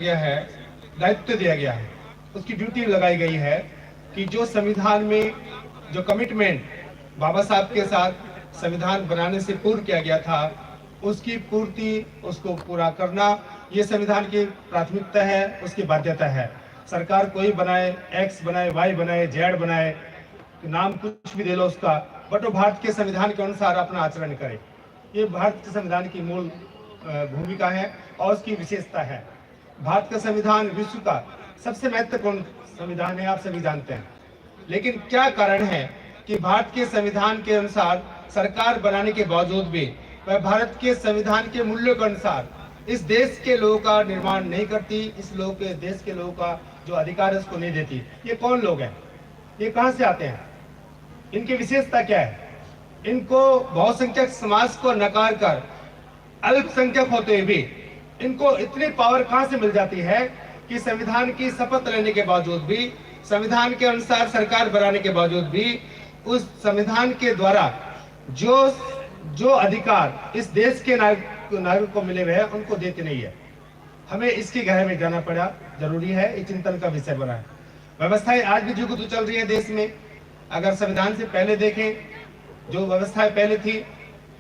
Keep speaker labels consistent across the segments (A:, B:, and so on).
A: गया है, दायित्व दिया गया है, उसकी ड्यूटी लगाई गई है कि जो संविधान में जो कमिटमेंट बाबा साहब के साथ संविधान बनाने से पूर्व किया गया था, उसकी पूर्ति, उसको पूरा करना ये संविधान की प्राथमिकता है, उसकी बाध्यता है। सरकार कोई बनाए, एक्स बनाए, वाई बनाए, जेड बनाए, नाम कुछ भी दे लो उसका, बट वो भारत के संविधान के अनुसार अपना आचरण करे। ये भारत के संविधान की मूल भूमिका है और उसकी विशेषता है। भारत का संविधान विश्व का सबसे महत्वपूर्ण संविधान है, आप सभी जानते हैं। लेकिन क्या कारण है कि भारत के संविधान के अनुसार सरकार बनाने के बावजूद भी वह भारत के संविधान के मूल्यों के अनुसार इस देश के लोगों का निर्माण नहीं करती, इस लोगों के देश के लोगों का जो अधिकार है उसको नहीं देती। ये कौन लोग हैं? ये कहां से आते हैं? इनकी विशेषता क्या है? इनको बहुसंख्यक समाज को नकार कर अल्पसंख्यक होते हुए भी इनको इतनी पावर कहां से मिल जाती है कि संविधान की शपथ लेने के बावजूद भी, संविधान के अनुसार सरकार बनाने के बावजूद भी, उस संविधान के द्वारा जो जो अधिकार इस देश के नागरिक को मिले हुए हैं उनको देते नहीं है। हमें इसकी गहराई में जाना पड़ा, जरूरी है, ये चिंतन का विषय बना है। व्यवस्थाएं आज भी जुगुत चल रही है देश में। अगर संविधान से पहले देखें, जो व्यवस्थाएं पहले थी,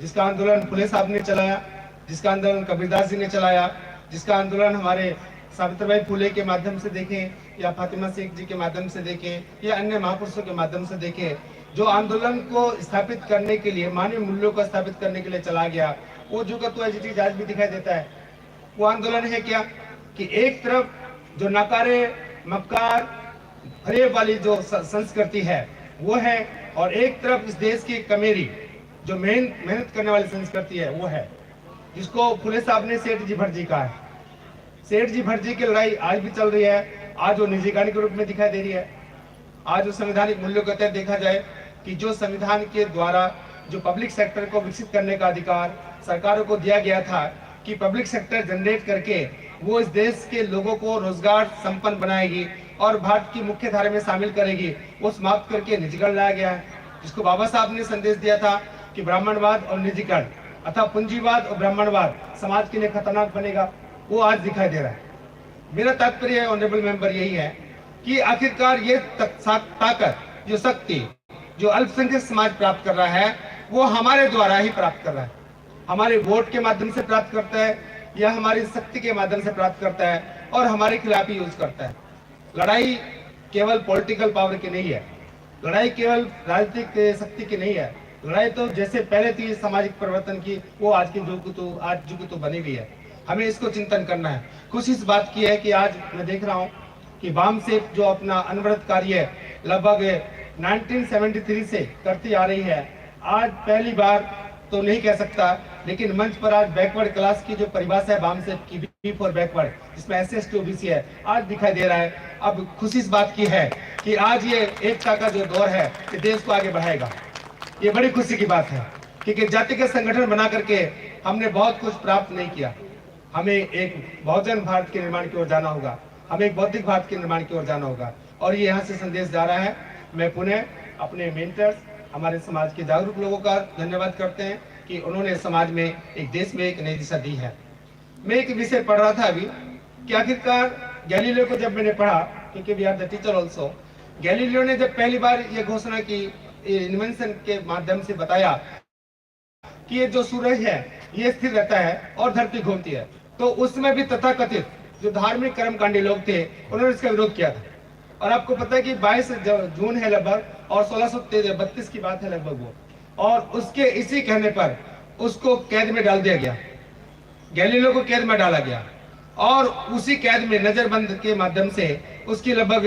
A: जिसका आंदोलन फुले साहब ने चलाया, जिसका आंदोलन कबीरदास जी ने चलाया, जिसका आंदोलन हमारे सावित्रीबाई फुले के माध्यम से देखें या फातिमा शेख जी के माध्यम से देखें या अन्य महापुरुषों के माध्यम से देखें, जो आंदोलन को स्थापित करने के लिए, मानवीय मूल्यों को स्थापित करने के लिए चला गया, वो जो तो आज भी दिखाई देता है। वो आंदोलन है क्या कि एक तरफ जो नकारे मक्कार फरेब वाली जो संस्कृति है वो है, और एक तरफ इस देश की कमेरी जो मेहनत करने वाली संस्कृति है वो है, जिसको फुले साहब ने सेठ जी भटजी कहा है। सेठ जी भटजी की लड़ाई आज भी चल रही है। आज वो निजीकरण के रूप में दिखाई दे रही है। आज वो संवैधानिक मूल्यों के तहत देखा जाए कि जो संविधान के द्वारा जो पब्लिक सेक्टर को विकसित करने का अधिकार सरकारों को दिया गया था कि पब्लिक सेक्टर जनरेट करके वो इस देश के लोगों को रोजगार संपन्न बनाएगी और भारत की मुख्य धारा में शामिल करेगी, वो समाप्त करके निजीकरण लाया गया है। जिसको बाबा साहब ने संदेश दिया था कि ब्राह्मणवाद और निजीकरण अथवा पूंजीवाद और ब्राह्मणवाद समाज के लिए खतरनाक बनेगा, वो आज दिखाई दे रहा है। मेरा तात्पर्य ऑनरेबल मेंबर यही है कि आखिरकार ये ताकत, जो शक्ति जो अल्पसंख्यक समाज प्राप्त कर रहा है वो हमारे द्वारा ही प्राप्त कर रहा है। हमारे वोट के माध्यम से प्राप्त करता है या हमारी शक्ति के माध्यम से प्राप्त करता है और हमारे खिलाफ ही यूज करता है। लड़ाई केवल पॉलिटिकल पावर की नहीं है, लड़ाई केवल राजनीतिक शक्ति की नहीं है। लड़ाई तो जैसे पहले थी सामाजिक परिवर्तन की, वो आज के युग तो बनी हुई है। हमें इसको चिंतन करना है। खुशी इस बात की है कि आज मैं देख रहा हूँ कि वामसेफ जो अपना अनवरत कार्य लगभग 1973 से करती आ रही है, आज पहली बार तो नहीं कह सकता, लेकिन मंच पर आज बैकवर्ड क्लास की जो परिभाषा है वामसेफ की, बी फॉर बैकवर्ड, जिसमें एससी ओबीसी है, आज दिखाई दे रहा है। अब खुशी इस बात की है कि आज ये एकता का जो दौर है ये देश को आगे बढ़ाएगा। ये बड़ी खुशी की बात है क्योंकि जातिगत संगठन बना करके हमने बहुत कुछ प्राप्त नहीं किया। हमें एक बहुजन भारत के निर्माण की ओर जाना होगा, हमें एक बौद्धिक भारत के निर्माण की ओर जाना होगा, और ये यहाँ से संदेश जा रहा है। मैं पुनः अपने मेंटर्स, हमारे समाज के जागरूक लोगों का धन्यवाद करते हैं कि उन्होंने समाज में, एक देश में एक नई दिशा दी है। मैं एक विषय पढ़ रहा था अभी कि आखिरकार गैलीलियो को जब मैंने पढ़ा, क्योंकि we are the teacher also, Galileo ने जब पहली बार ये घोषणा की, इन्वेंशन के माध्यम से बताया कि ये जो सूरज है ये स्थिर रहता है और धरती घूमती है, तो उसमें भी तथाकथित जो धार्मिक कर्मकांडी लोग थे उन्होंने इसका विरोध किया था। और आपको पता है कि 22 जून है लगभग, और 1632 की बात है लगभग वो, और उसके इसी कहने पर उसको कैद में डाल दिया गया, गैलीलियो को कैद में डाला गया, और उसी कैद में नजरबंद के माध्यम से उसकी लगभग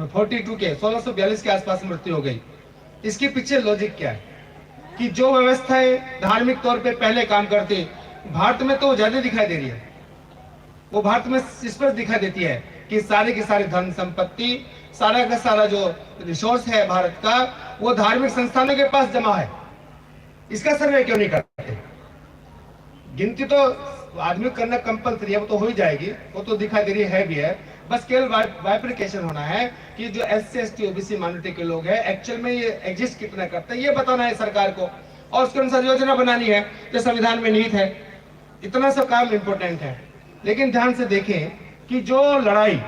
A: 1642 के आसपास मृत्यु हो गई। इसके पीछे लॉजिक क्या है कि जो व्यवस्थाएं धार्मिक तौर पे पहले काम करती, भारत में तो ज्यादा दिखाई दे रही है। वो भारत में स्पष्ट दिखाई देती है कि सारे की सारी धन संपत्ति, सारा का सारा जो रिसोर्स है भारत का, वो धार्मिक संस्थानों के पास जमा है। इसका सर्वे क्यों नहीं करते? गिनती तो आदमी करना कंपल्सरी है, वो तो हो ही जाएगी, वो तो दिखाई दे रही है भी है। बस केवल वाइफिकेशन होना है कि जो एससी एसटी ओबीसी माइनॉरिटी के लोग हैं एक्चुअल में ये एग्जिस्ट कितना करते हैं ये बताना है सरकार को, और उसके अनुसार योजना बनानी है जो संविधान में निहित है। इतना सब काम इम्पोर्टेंट है। लेकिन ध्यान से देखें कि जो लड़ाई